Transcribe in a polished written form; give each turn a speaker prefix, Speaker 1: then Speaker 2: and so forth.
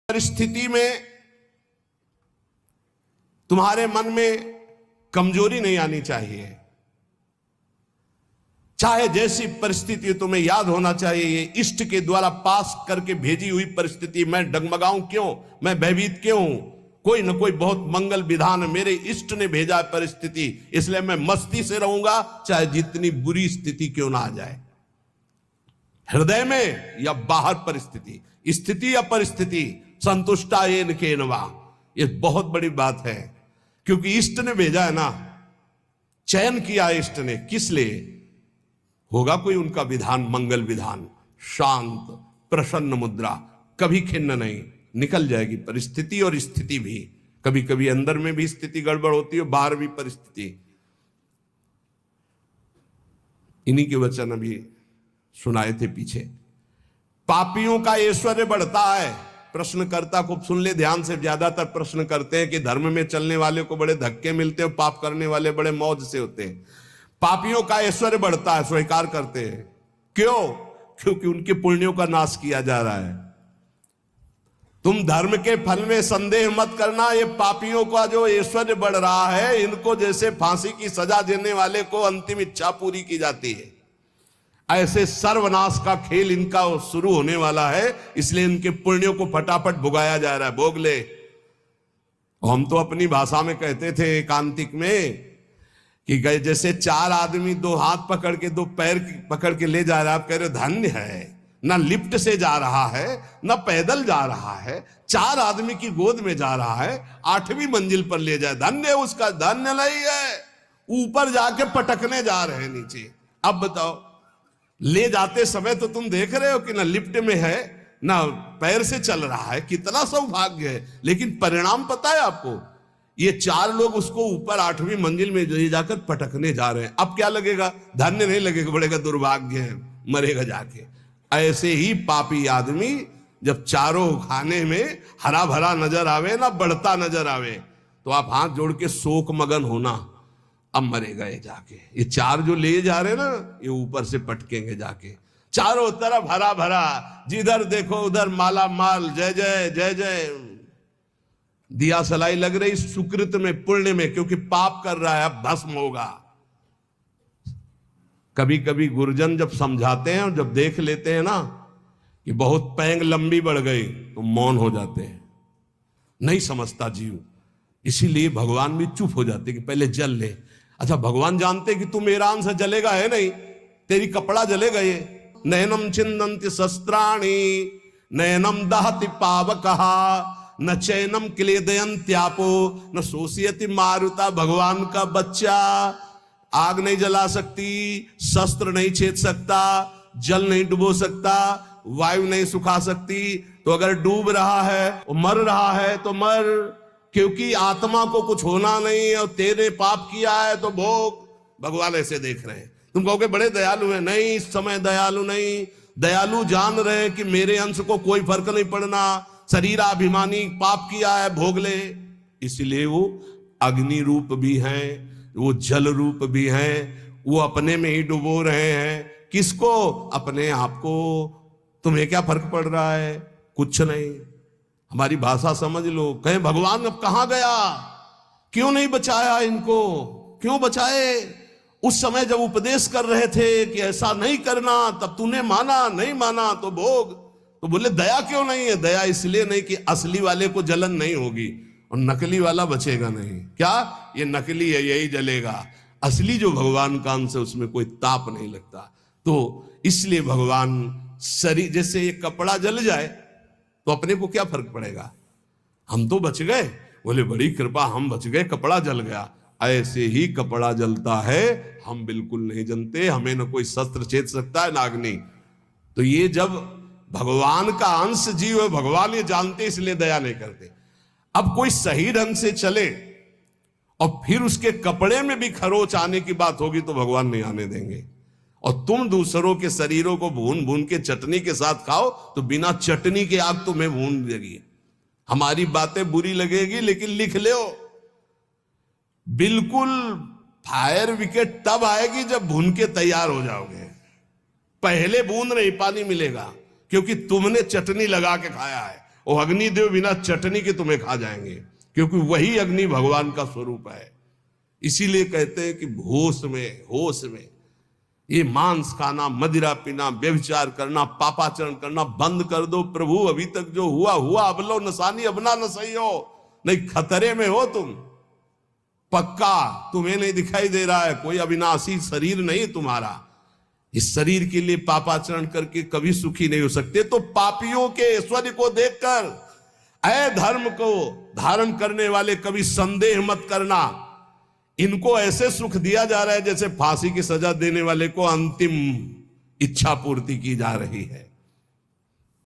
Speaker 1: परिस्थिति में तुम्हारे मन में कमजोरी नहीं आनी चाहिए। चाहे जैसी परिस्थिति तुम्हें याद होना चाहिए, ये इष्ट के द्वारा पास करके भेजी हुई परिस्थिति। मैं डगमगाऊं क्यों, मैं भयभीत क्यों हूं? कोई न कोई बहुत मंगल विधान मेरे इष्ट ने भेजा है परिस्थिति, इसलिए मैं मस्ती से रहूंगा, चाहे जितनी बुरी स्थिति क्यों ना आ जाए। हृदय में या बाहर परिस्थिति, स्थिति या परिस्थिति, संतुष्टा येन केनवा, ये बहुत बड़ी बात है। क्योंकि इष्ट ने भेजा है ना, चयन किया इष्ट ने, किस लिए? होगा कोई उनका विधान, मंगल विधान, शांत प्रसन्न मुद्रा, कभी खिन्न नहीं, निकल जाएगी परिस्थिति और स्थिति भी। कभी कभी अंदर में भी स्थिति गड़बड़ होती है, बाहर भी परिस्थिति। इन्हीं के वचन अभी सुनाए थे पीछे। पापियों का ऐश्वर्य बढ़ता है। प्रश्नकर्ता को सुन ले ध्यान से। ज्यादातर प्रश्न करते हैं कि धर्म में चलने वाले को बड़े धक्के मिलते हैं, पाप करने वाले बड़े मौज से होते हैं। पापियों का ऐश्वर्य बढ़ता है, स्वीकार करते हैं। क्यों? क्योंकि उनके पुण्यों का नाश किया जा रहा है। तुम धर्म के फल में संदेह मत करना। ये पापियों का जो ऐश्वर्य बढ़ रहा है, इनको जैसे फांसी की सजा देने वाले को अंतिम इच्छा पूरी की जाती है, ऐसे सर्वनाश का खेल इनका शुरू होने वाला है। इसलिए इनके पुण्यों को फटाफट भुगाया जा रहा है। भोग ले। हम तो अपनी भाषा में कहते थे एकांतिक में कि गए जैसे चार आदमी दो हाथ पकड़ के दो पैर पकड़ के ले जा रहा है, आप कह रहे धन्य है, ना लिफ्ट से जा रहा है, ना पैदल जा रहा है, चार आदमी की गोद में जा रहा है, 8वीं मंजिल पर ले जाए, धन्य है उसका। धन्य नहीं है, ऊपर जाके पटकने जा रहे हैं नीचे। अब बताओ, ले जाते समय तो तुम देख रहे हो कि ना लिफ्ट में है ना पैर से चल रहा है, कितना सौभाग्य है। लेकिन परिणाम पता है आपको? ये चार लोग उसको ऊपर 8वीं मंजिल में ले जाकर पटकने जा रहे हैं। अब क्या लगेगा? धन्य नहीं लगेगा, बोलेगा दुर्भाग्य है, मरेगा जाके। ऐसे ही पापी आदमी जब चारों खाने में हरा भरा नजर आवे ना, बढ़ता नजर आवे, तो आप हाथ जोड़ के शोक मगन होना, अब मरेगा ये जाके। ये चार जो ले जा रहे ना, ये ऊपर से पटकेंगे जाके। चारों तरफ हरा भरा, जिधर देखो उधर माला माल, जय जय जय जय। दिया सलाई लग रही सुकृत में, पुण्य में, क्योंकि पाप कर रहा है, अब भस्म होगा। कभी कभी गुरुजन जब समझाते हैं और जब देख लेते हैं ना कि बहुत पैंग लंबी बढ़ गई, तो मौन हो जाते हैं, नहीं समझता जीव। इसीलिए भगवान भी चुप हो जाते कि पहले जल ले। अच्छा, भगवान जानते कि तू मेरा अंश जलेगा, है नहीं, तेरी कपड़ा जलेगा। ये नयनम छिन्दन्ति शस्त्राणि नयनम दहति पावकः न चैनम क्लेदयन्त्यापो न शोषयति मारुता। भगवान का बच्चा आग नहीं जला सकती, शस्त्र नहीं छेद सकता, जल नहीं डुबो सकता, वायु नहीं सुखा सकती। तो अगर डूब रहा है, मर रहा है तो मर, क्योंकि आत्मा को कुछ होना नहीं, और तेरे पाप किया है तो भोग। भगवान ऐसे देख रहे हैं। तुम कहोगे बड़े दयालु हैं, नहीं, इस समय दयालु नहीं। दयालु जान रहे हैं कि मेरे अंश को कोई फर्क नहीं पड़ना, शरीराभिमानी, पाप किया है, भोग ले। इसलिए वो अग्नि रूप भी हैं, वो जल रूप भी हैं, वो अपने में ही डुबो रहे हैं। किसको? अपने आप को। तुम्हें क्या फर्क पड़ रहा है? कुछ नहीं। हमारी भाषा समझ लो। कहें भगवान अब कहां गया, क्यों नहीं बचाया इनको, क्यों बचाए? उस समय जब उपदेश कर रहे थे कि ऐसा नहीं करना, तब तूने माना, नहीं माना तो भोग। तो बोले दया क्यों नहीं है? दया इसलिए नहीं कि असली वाले को जलन नहीं होगी और नकली वाला बचेगा नहीं। क्या? ये नकली है, यही जलेगा। असली जो भगवान का अंश है, उसमें कोई ताप नहीं लगता। तो इसलिए भगवान शरीर, जैसे ये कपड़ा जल जाए तो अपने को क्या फर्क पड़ेगा, हम तो बच गए। बोले बड़ी कृपा, हम बच गए, कपड़ा जल गया। ऐसे ही कपड़ा जलता है, हम बिल्कुल नहीं जनते। हमें न कोई शस्त्र छेद सकता है, ना अग्नि। तो ये जब भगवान का अंश जीव है, भगवान ये जानते, इसलिए दया नहीं करते। अब कोई सही ढंग से चले और फिर उसके कपड़े में भी खरोच आने की बात होगी तो भगवान नहीं आने देंगे। और तुम दूसरों के शरीरों को भून भून के चटनी के साथ खाओ, तो बिना चटनी के आग तुम्हें भून देगी। हमारी बातें बुरी लगेगी, लेकिन लिख लो, बिल्कुल फायर विकेट तब आएगी जब भून के तैयार हो जाओगे। पहले बूंद नहीं पानी मिलेगा, क्योंकि तुमने चटनी लगा के खाया है। वो अग्निदेव बिना चटनी के तुम्हें खा जाएंगे, क्योंकि वही अग्नि भगवान का स्वरूप है। इसीलिए कहते हैं कि होश में ये मांस खाना, मदिरा पीना, व्यभिचार करना, पापाचरण करना बंद कर दो। प्रभु अभी तक जो हुआ अब लो नसानी, अब ना सही हो, नहीं खतरे में हो तुम पक्का। तुम्हें नहीं दिखाई दे रहा है, कोई अविनाशी शरीर नहीं तुम्हारा। इस शरीर के लिए पापाचरण करके कभी सुखी नहीं हो सकते। तो पापियों के ऐश्वर्य को देखकर अधर्म को धारण करने वाले कभी संदेह मत करना। इनको ऐसे सुख दिया जा रहा है जैसे फांसी की सजा देने वाले को अंतिम इच्छा पूर्ति की जा रही है।